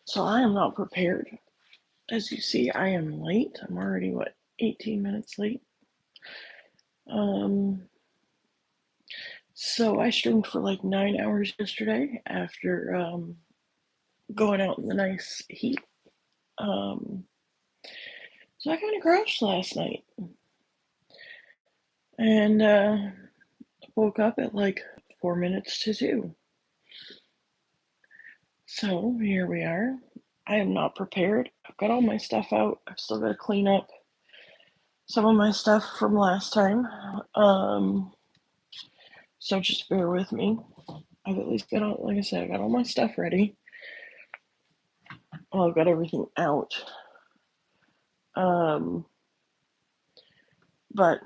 So I am not prepared. As you see, I am late. I'm already, 18 minutes late. Um, so I streamed for like 9 hours yesterday after going out in the nice heat. Um, so I kind of crashed last night and woke up at like 4 minutes to 2. So here we are. I am not prepared. I've got all my stuff out. I've still got to clean up some of my stuff from last time. So just bear with me. I've at least got all, like I said, I got all my stuff ready. Well, I've got everything out. Um, but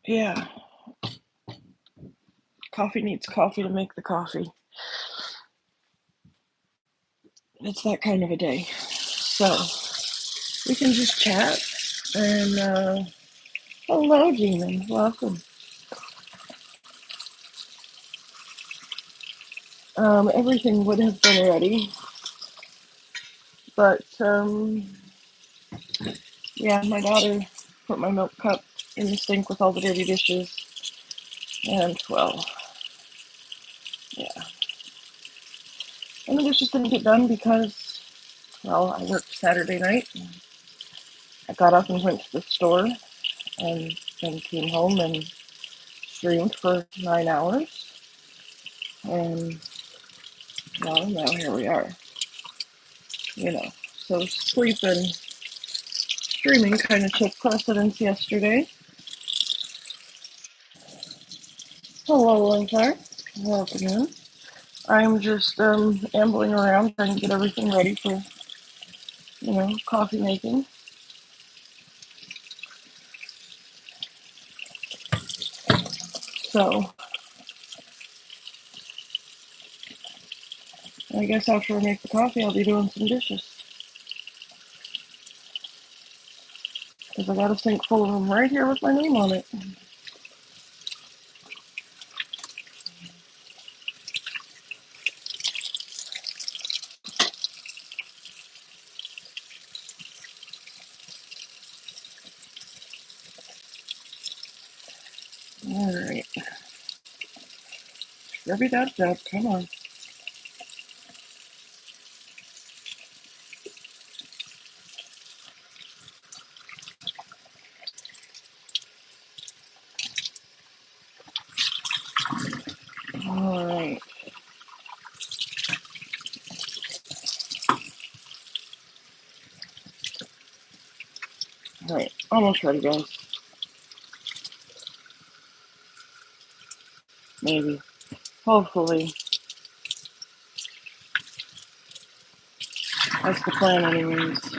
yeah, coffee needs coffee to make the coffee. It's that kind of a day. So we can just chat and hello, Demon. Welcome. Everything would have been ready, but yeah, my daughter put my milk cup in the sink with all the dirty dishes, and well, yeah. And the dishes didn't get done because, well, I worked Saturday night. I got up and went to the store and then came home and streamed for 9 hours. And well, now here we are. You know, so sleep and streaming kind of took precedence yesterday. Hello, Linkar. Welcome in. I'm just ambling around trying to get everything ready for, coffee making. So I guess after I make the coffee, I'll be doing some dishes. Because I got a sink full of them right here with my name on it. Alright. Rubby dub dub, come on. Alright. Alright. Almost ready, guys. Maybe. Hopefully. That's the plan, anyways.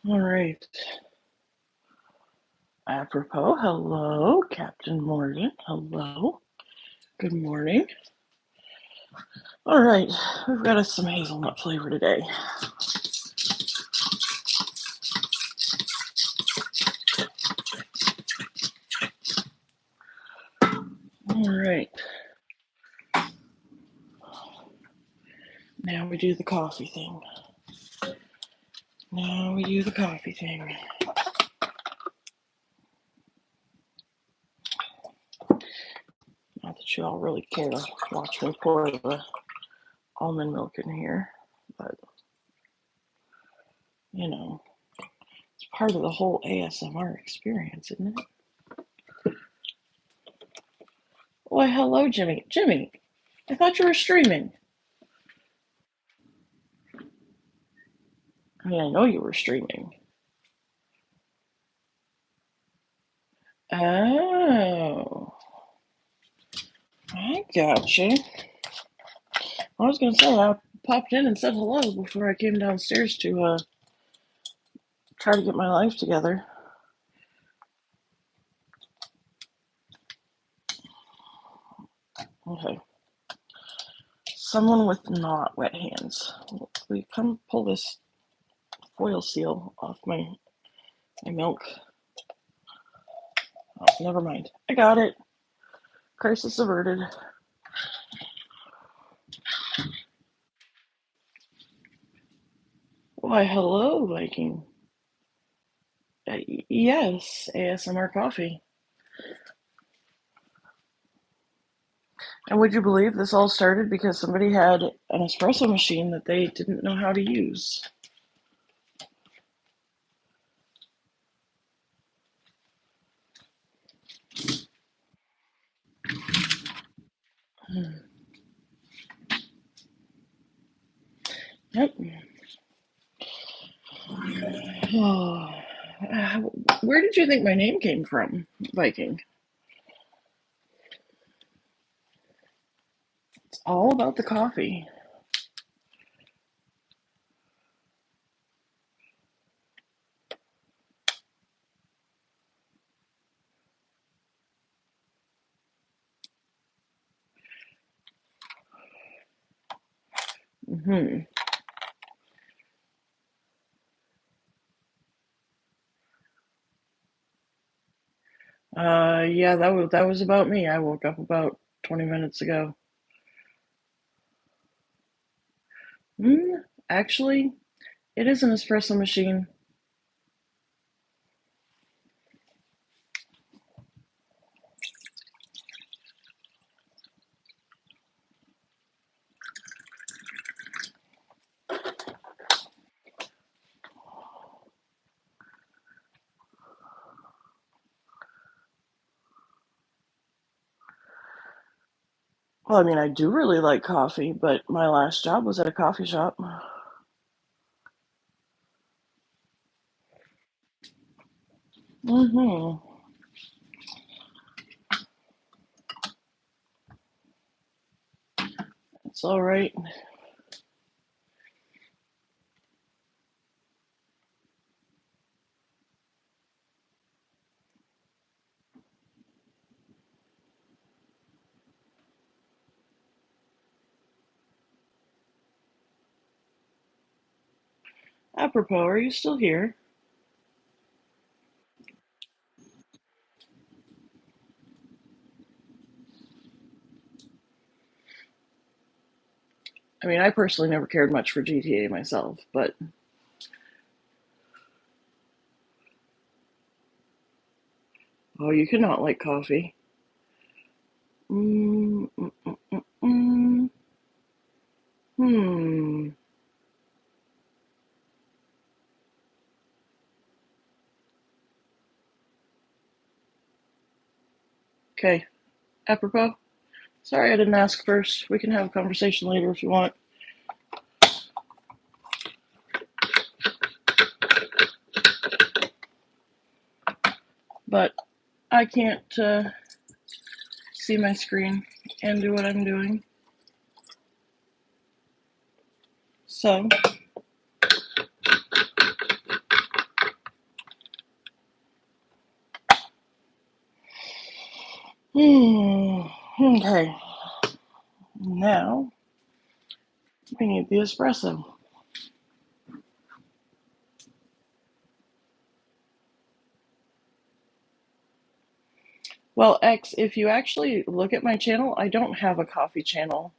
Alright. Apropos, hello, Captain Morgan. Hello. Good morning. Alright, we've got us some hazelnut flavor today. Alright. Now we do the coffee thing. Not that you all really care to watch me pour the almond milk in here, but, it's part of the whole ASMR experience, isn't it? Why, hello, Jimmy. Jimmy, I thought you were streaming. I mean, I know you were streaming. Oh, I gotcha. I was gonna say, I popped in and said hello before I came downstairs to try to get my life together. Okay. Someone with not wet hands. Will you come pull this foil seal off my milk? never mind. I got it. Crisis averted. Why, hello, Viking. Yes, ASMR coffee. And would you believe this all started because somebody had an espresso machine that they didn't know how to use? Yep. Oh, where did you think my name came from, Viking? It's all about the coffee. Hmm. Yeah, that was about me. I woke up about 20 minutes ago. Hmm. Actually, it is an espresso machine. Well, I mean, I do really like coffee, but my last job was at a coffee shop. Mm-hmm. It's all right. Apropos, are you still here? I mean, I personally never cared much for GTA myself, but oh, you cannot like coffee. Mm, mm, mm, mm, mm. Hmm. Okay. Apropos. Sorry I didn't ask first. We can have a conversation later if you want. But I can't see my screen and do what I'm doing. So, okay. Now we need the espresso. Well, X, if you actually look at my channel, I don't have a coffee channel.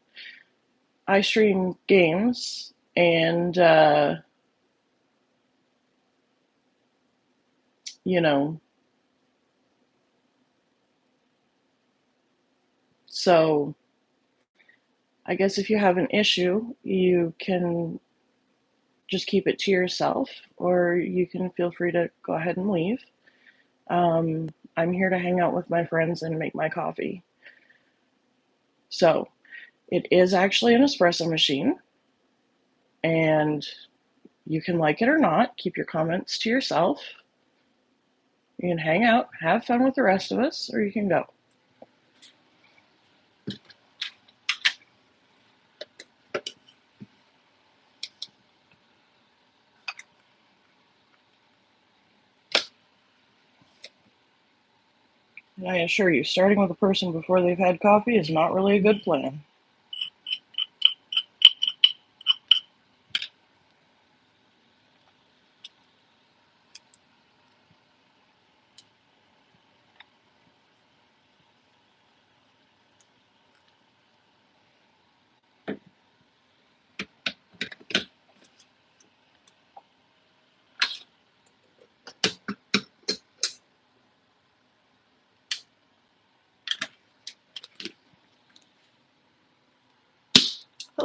I stream games and, you know, so I guess if you have an issue, you can just keep it to yourself, or you can feel free to go ahead and leave. I'm here to hang out with my friends and make my coffee. So it is actually an espresso machine, and you can like it or not. Keep your comments to yourself. You can hang out, have fun with the rest of us, or you can go. And I assure you, starting with a person before they've had coffee is not really a good plan.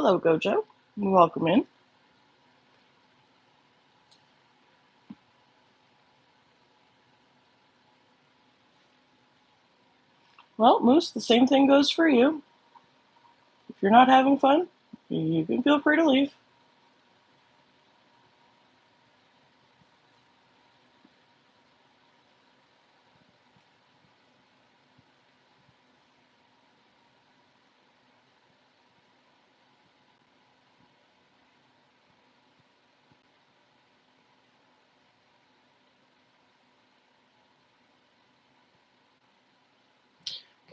Hello, Gojo. Welcome in. Well, Moose, the same thing goes for you. If you're not having fun, you can feel free to leave.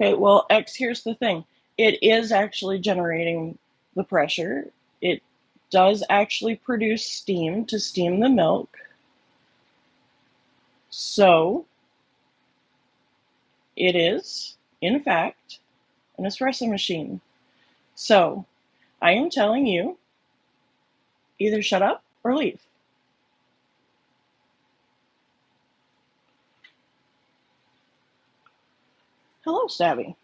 Okay, well, X, here's the thing. It is actually generating the pressure. It does actually produce steam to steam the milk. So, it is, in fact, an espresso machine. So, I am telling you, either shut up or leave. Hello, Stabby.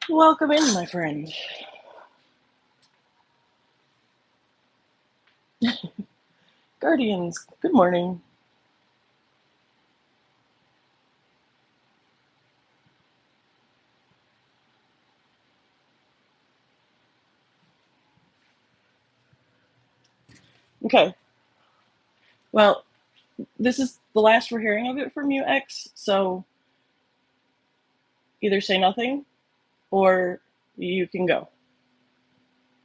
Welcome in, my friend. Guardians, good morning. Okay, well, this is the last we're hearing of it from you, X, so either say nothing or you can go.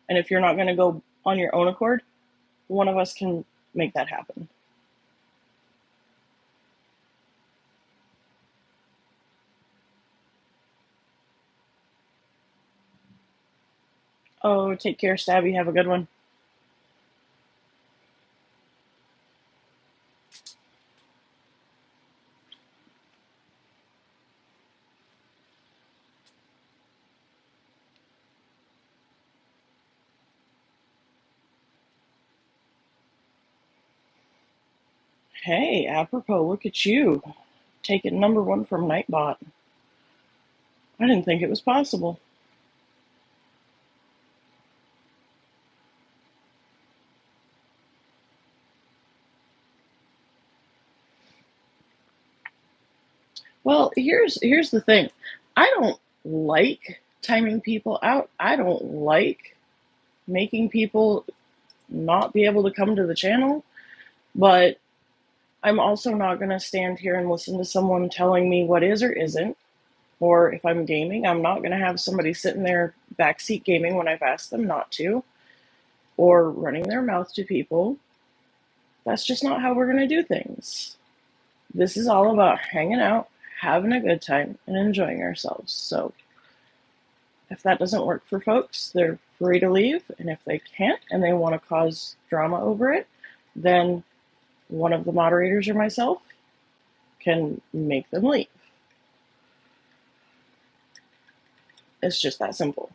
And if you're not going to go on your own accord, one of us can make that happen. Oh, take care, Stabby. Have a good one. Hey, apropos, look at you. Taking number one from Nightbot. I didn't think it was possible. Well, here's the thing. I don't like timing people out. I don't like making people not be able to come to the channel, but I'm also not going to stand here and listen to someone telling me what is or isn't. Or if I'm gaming, I'm not going to have somebody sitting there backseat gaming when I've asked them not to, or running their mouth to people. That's just not how we're going to do things. This is all about hanging out, having a good time, and enjoying ourselves. So if that doesn't work for folks, they're free to leave. And if they can't and they want to cause drama over it, then one of the moderators or myself can make them leave. It's just that simple.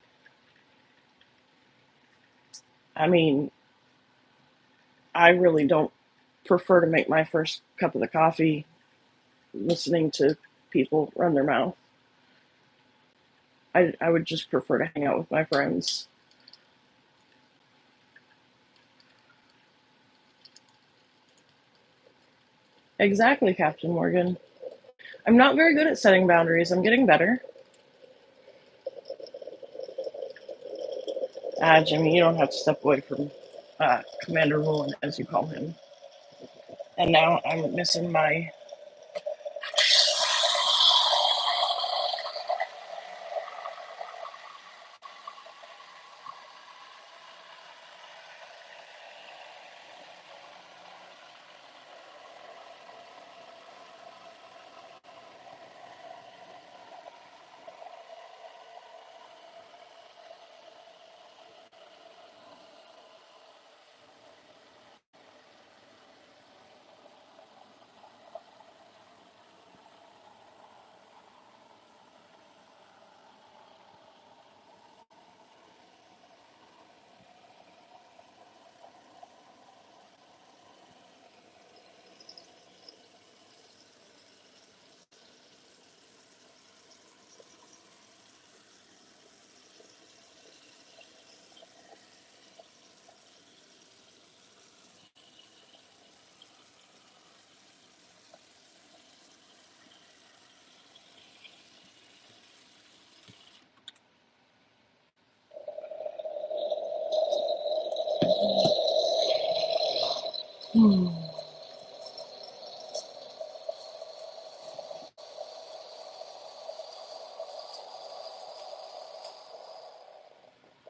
I mean, I really don't prefer to make my first cup of the coffee listening to people run their mouth. I would just prefer to hang out with my friends. Exactly, Captain Morgan. I'm not very good at setting boundaries. I'm getting better. Jimmy, you don't have to step away from Commander Roland, as you call him. And now I'm missing my.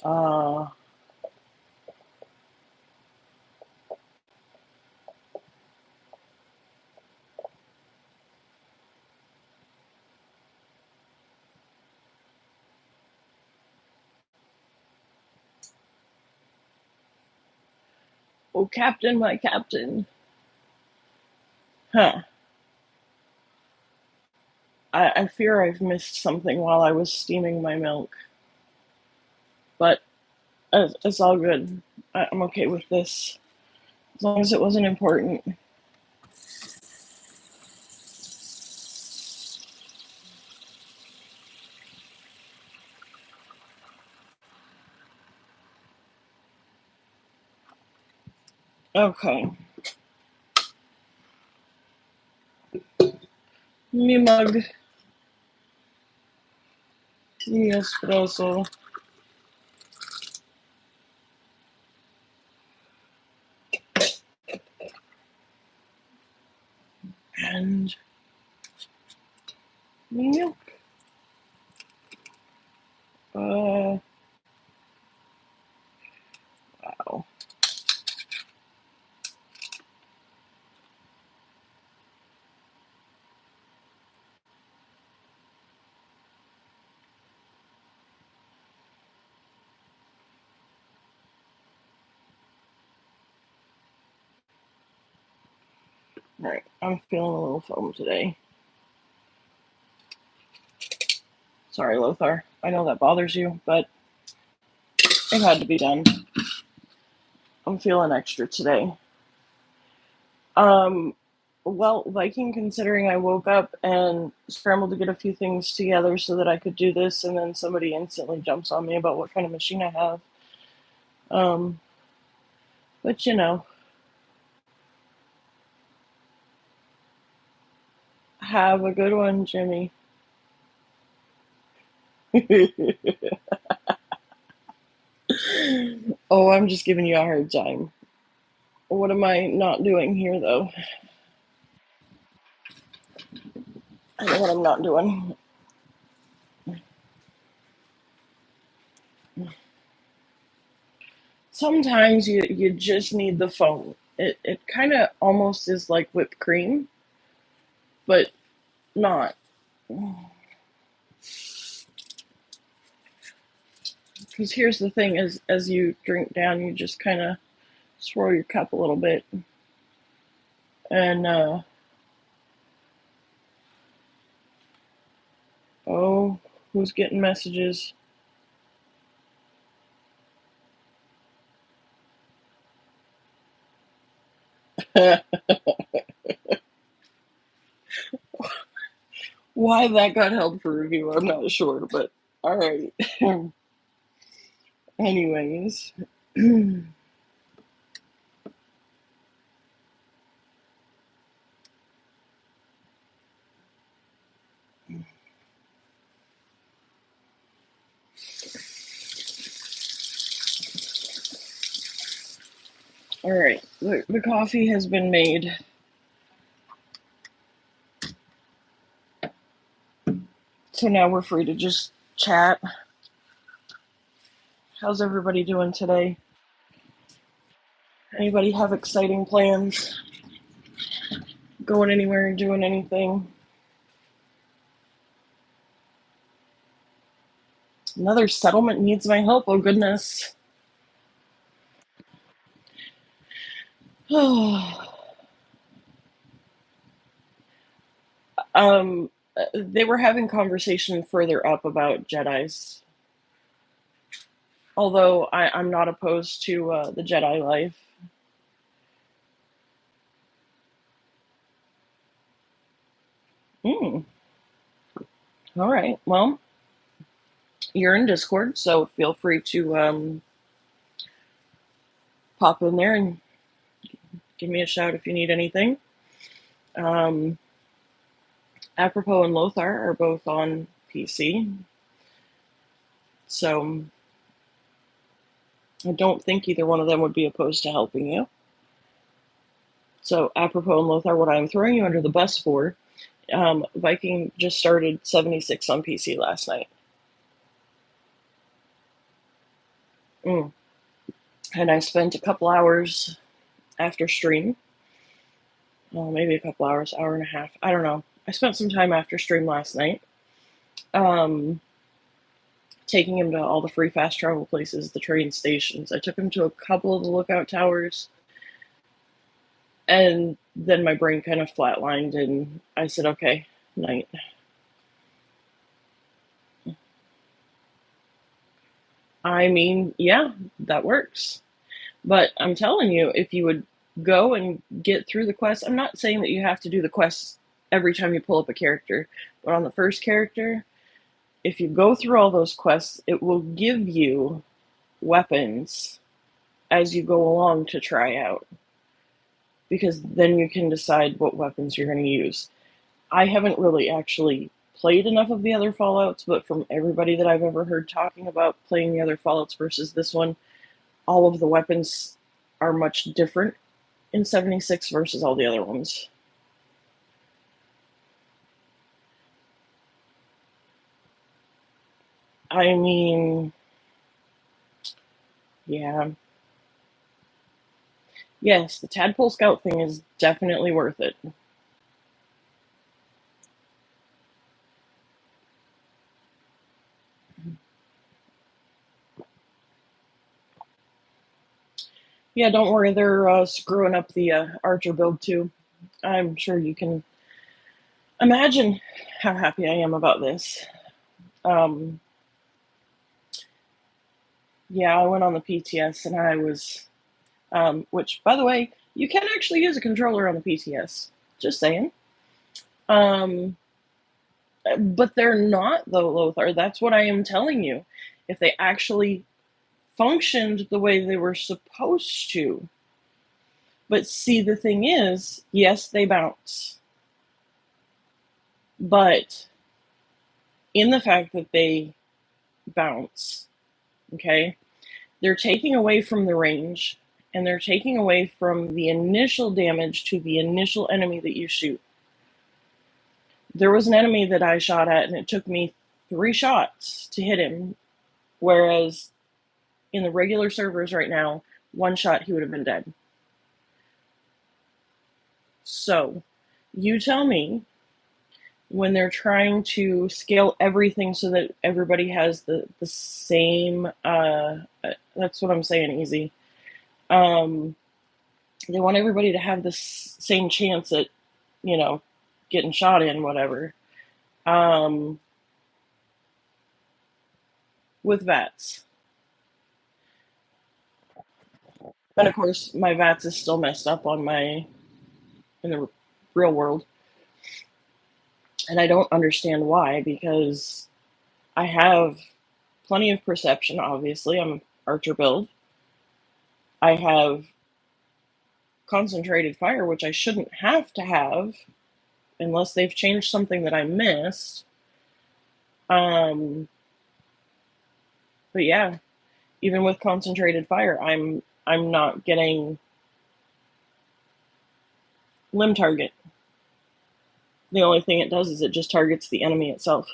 Uh, oh, Captain, my Captain. Huh. I fear I've missed something while I was steaming my milk, but it's all good. I'm okay with this, as long as it wasn't important. Okay. Me mug, tea espresso, and me milk. Wow. Alright, I'm feeling a little foam today. Sorry, Lothar. I know that bothers you, but it had to be done. I'm feeling extra today. Um, well, Viking, considering I woke up and scrambled to get a few things together so that I could do this, and then somebody instantly jumps on me about what kind of machine I have. Um, but you know, have a good one, Jimmy. Oh, I'm just giving you a hard time. What am I not doing here, though? I know what I'm not doing. Sometimes you just need the foam. It kind of almost is like whipped cream, but not. Because here's the thing: as you drink down, you just kind of swirl your cup a little bit, and oh, who's getting messages? Why that got held for review, I'm not sure, but all right. Anyways, all right. The coffee has been made, so now we're free to just chat. How's everybody doing today? Anybody have exciting plans? Going anywhere and doing anything? Another settlement needs my help. Oh goodness. um, they were having conversation further up about Jedi's. Although I'm not opposed to the Jedi life. Mm, all right. Well, you're in Discord, so feel free to pop in there and give me a shout if you need anything. Um, Apropos and Lothar are both on PC, so I don't think either one of them would be opposed to helping you. So, apropos and Lothar, what I'm throwing you under the bus for, Viking just started 76 on PC last night. Mm. And I spent a couple hours after stream, well, maybe a couple hours, hour and a half. I don't know. I spent some time after stream last night, um, taking him to all the free fast travel places, the train stations. I took him to a couple of the lookout towers, and then my brain kind of flatlined, and I said, "Okay, night." I mean, yeah, that works. But I'm telling you, if you would go and get through the quest, I'm not saying that you have to do the quests every time you pull up a character, but on the first character, if you go through all those quests, it will give you weapons as you go along to try out, because then you can decide what weapons you're going to use. I haven't really actually played enough of the other Fallouts, but from everybody that I've ever heard talking about playing the other Fallouts versus this one, all of the weapons are much different in 76 versus all the other ones. I mean, yeah. Yes, the Tadpole Scout thing is definitely worth it. Yeah, don't worry, they're screwing up the Archer build too. I'm sure you can imagine how happy I am about this. Um, yeah, I went on the PTS and I was, which, by the way, you can actually use a controller on the PTS. Just saying. Um, but they're not, though, Lothar. That's what I am telling you. If they actually functioned the way they were supposed to. But see, the thing is, yes, they bounce. But in the fact that they bounce, okay, they're taking away from the range and they're taking away from the initial damage to the initial enemy that you shoot. There was an enemy that I shot at and it took me 3 shots to hit him, whereas in the regular servers right now, 1 shot he would have been dead. So, you tell me, when they're trying to scale everything so that everybody has the same, that's what I'm saying, easy. They want everybody to have the same chance at, you know, getting shot in, whatever. Um, with VATS. And of course, my VATS is still messed up on my, in the real world. And I don't understand why, because I have plenty of perception, obviously. I'm Archer build. I have concentrated fire, which I shouldn't have to have unless they've changed something that I missed. Um, but yeah, even with concentrated fire, I'm not getting limb target. The only thing it does is it just targets the enemy itself.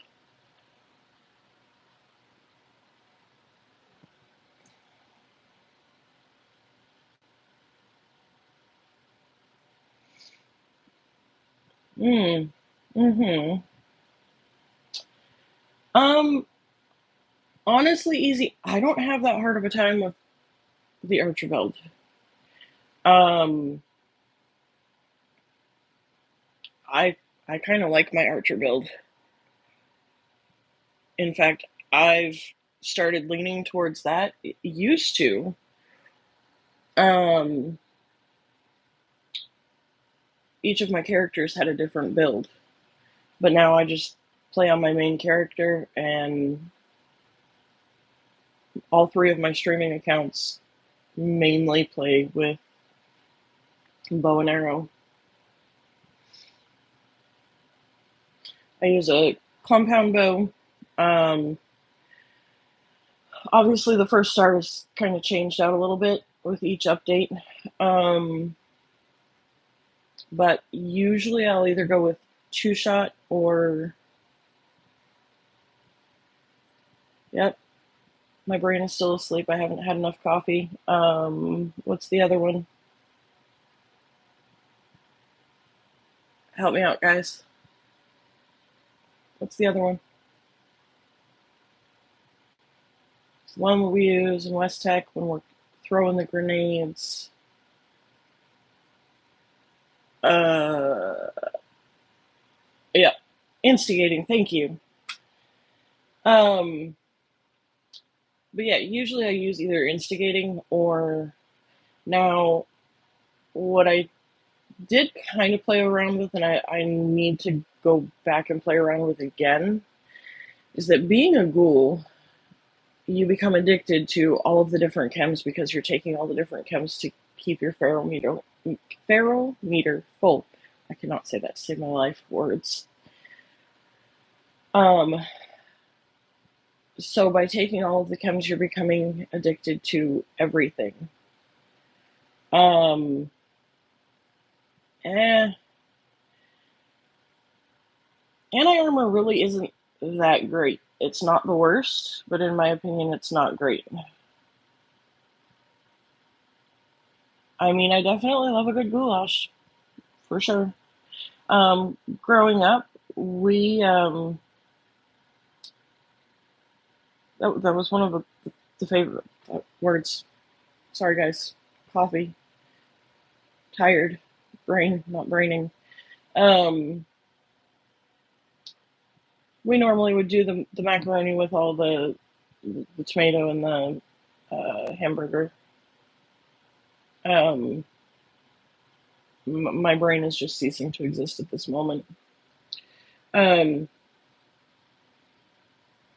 Mm. Mm-hmm. Um, honestly, easy. I don't have that hard of a time with the Archer build. Um, I I kind of like my Archer build. In fact, I've started leaning towards that. It used to. Um, each of my characters had a different build, but now I just play on my main character, and all 3 of my streaming accounts mainly play with bow and arrow. I use a compound bow. Um, obviously, the first star has kind of changed out a little bit with each update. Um, but usually I'll either go with 2-shot or, yep, My brain is still asleep. I haven't had enough coffee. What's the other one? Help me out, guys. What's the other one? It's the one we use in West Tech when we're throwing the grenades. Uh, yeah, instigating. Thank you. Um, but yeah, usually I use either instigating or now what I did kind of play around with, and I need to go back and play around with again, is that being a ghoul, you become addicted to all of the different chems because you're taking all the different chems to keep your feral meter full. I cannot say that to save my life. Words. Um, so by taking all of the chems, you're becoming addicted to everything. Um, eh, Anti-armor really isn't that great. It's not the worst, but in my opinion, it's not great. I mean, I definitely love a good goulash, for sure. Growing up, we that was one of the favorite words. Sorry, guys. Coffee. Tired. Brain, not braining. Um, we normally would do the macaroni with all the tomato and the hamburger. Um, my brain is just ceasing to exist at this moment. Um,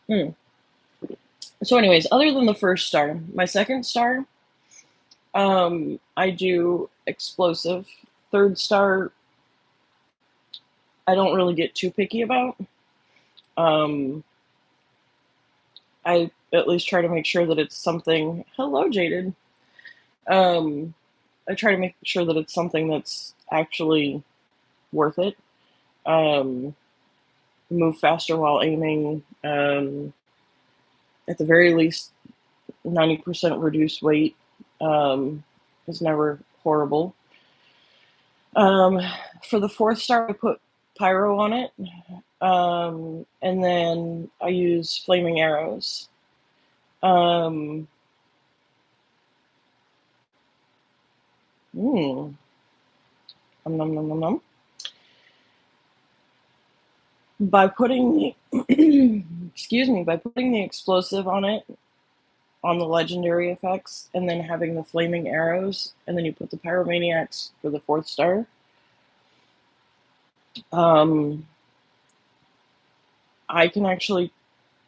hmm. So, anyways, other than the first star, my second star, I do explosive. Third star, I don't really get too picky about. Um, I at least try to make sure that it's something. Hello, Jaded. Um, I try to make sure that it's something that's actually worth it. Um, Move faster while aiming. At the very least, 90% reduce weight is never horrible. Um, for the fourth star, I put pyro on it, and then I use flaming arrows. Um, mm, nom, nom, nom, nom. By putting the excuse me, by putting the explosive on it, on the legendary effects, and then having the flaming arrows, and then you put the pyromaniacs for the fourth star. Um, I can actually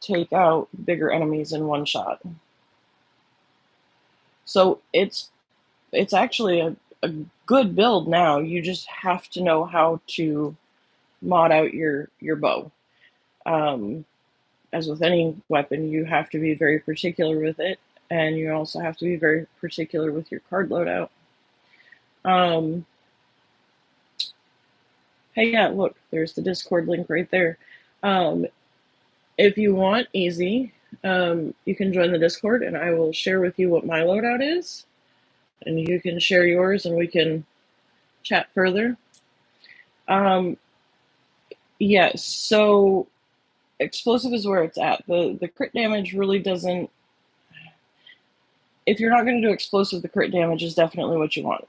take out bigger enemies in one shot. So it's actually a good build now. You just have to know how to mod out your bow. Um, as with any weapon, you have to be very particular with it, and you also have to be very particular with your card loadout. Um, hey, yeah, look, there's the Discord link right there. Um, if you want easy, you can join the Discord, and I will share with you what my loadout is, and you can share yours, and we can chat further. Um, yeah, so explosive is where it's at. The crit damage really doesn't. If you're not going to do explosive, the crit damage is definitely what you want.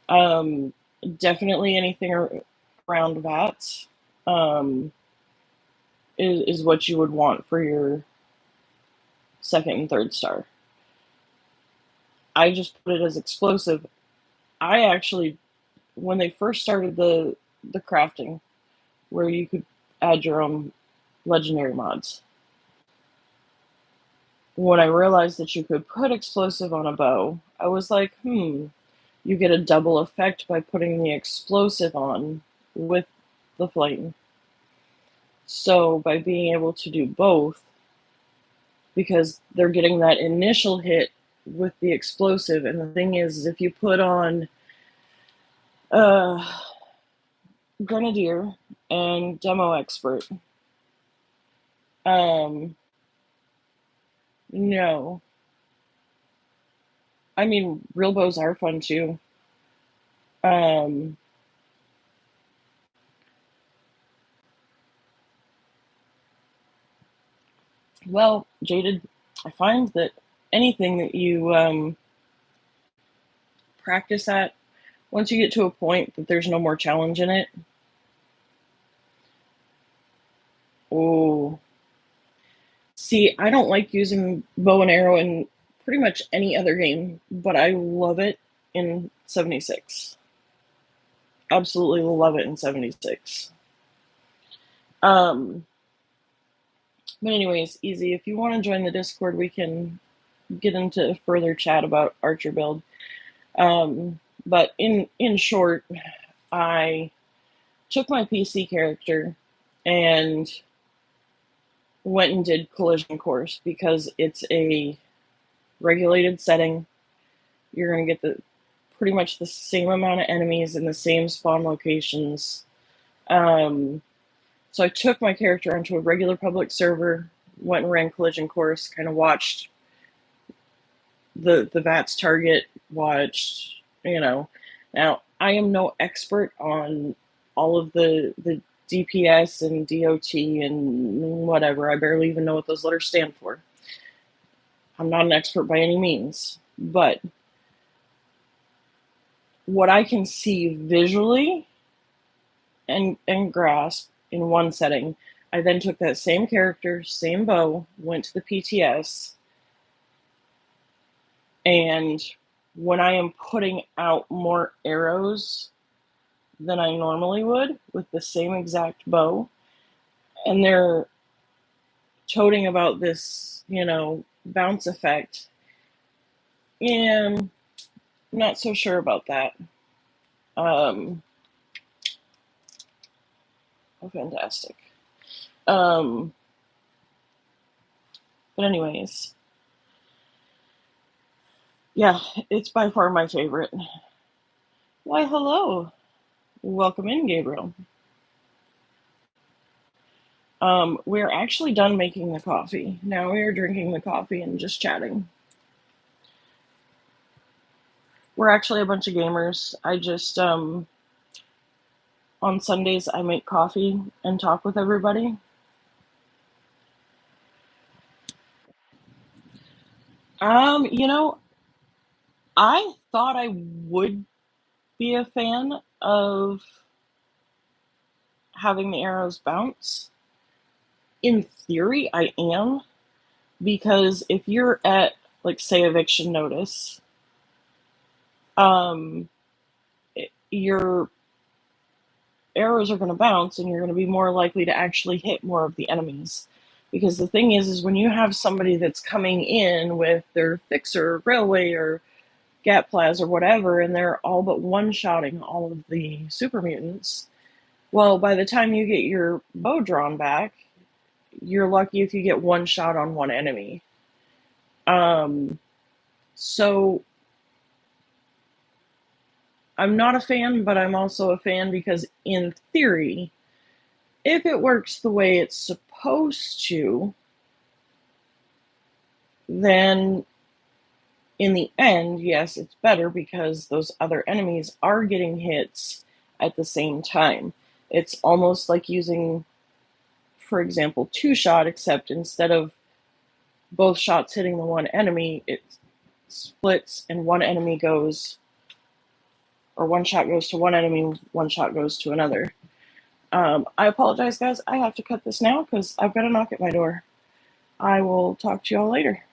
Um, Definitely anything around VATS is what you would want for your second and third star. I just put it as explosive. I actually, when they first started the crafting, where you could add your own legendary mods, when I realized that you could put explosive on a bow, I was like, you get a double effect by putting the explosive on with the flame. So by being able to do both, because they're getting that initial hit with the explosive, and the thing is if you put on Grenadier and Demo Expert, um, No. I mean, real bows are fun too. Um, well, Jaded, I find that anything that you practice at, once you get to a point that there's no more challenge in it, oh, see, I don't like using bow and arrow in pretty much any other game, but I love it in 76. Absolutely love it in 76. Um, but anyways, easy. If you want to join the Discord, we can get into further chat about Archer build. But in short, I took my PC character and went and did Collision Course because it's a regulated setting. You're going to get the pretty much the same amount of enemies in the same spawn locations. So I took my character onto a regular public server, went and ran Collision Course, kind of watched the VATS target, watched, you know. Now, I am no expert on all of the DPS and DOT and whatever. I barely even know what those letters stand for. I'm not an expert by any means, but what I can see visually and grasp in one setting, I then took that same character, same bow, went to the PTS, and when I am putting out more arrows than I normally would with the same exact bow, and they're toting about this, bounce effect, yeah, I'm not so sure about that. Oh, fantastic. Um, but anyways, yeah, it's by far my favorite. Why, hello. Welcome in, Gabriel. We're actually done making the coffee. Now we are drinking the coffee and just chatting. We're actually a bunch of gamers. I just, on Sundays, I make coffee and talk with everybody. You know, I thought I would be a fan of having the arrows bounce. In theory, I am, because if you're at, like, say, eviction notice, um, your arrows are going to bounce and you're going to be more likely to actually hit more of the enemies. Because the thing is when you have somebody that's coming in with their fixer, railway, or Gat Plaz or whatever, and they're all but one-shotting all of the super mutants, well, by the time you get your bow drawn back, you're lucky if you get one shot on one enemy. So I'm not a fan, but I'm also a fan because in theory, if it works the way it's supposed to, then in the end, yes, it's better because those other enemies are getting hits at the same time. It's almost like using, for example, two-shot, except instead of both shots hitting the one enemy, it splits and one enemy goes, or one shot goes to one enemy, one shot goes to another. I apologize, guys. I have to cut this now because I've got a knock at my door. I will talk to y'all later.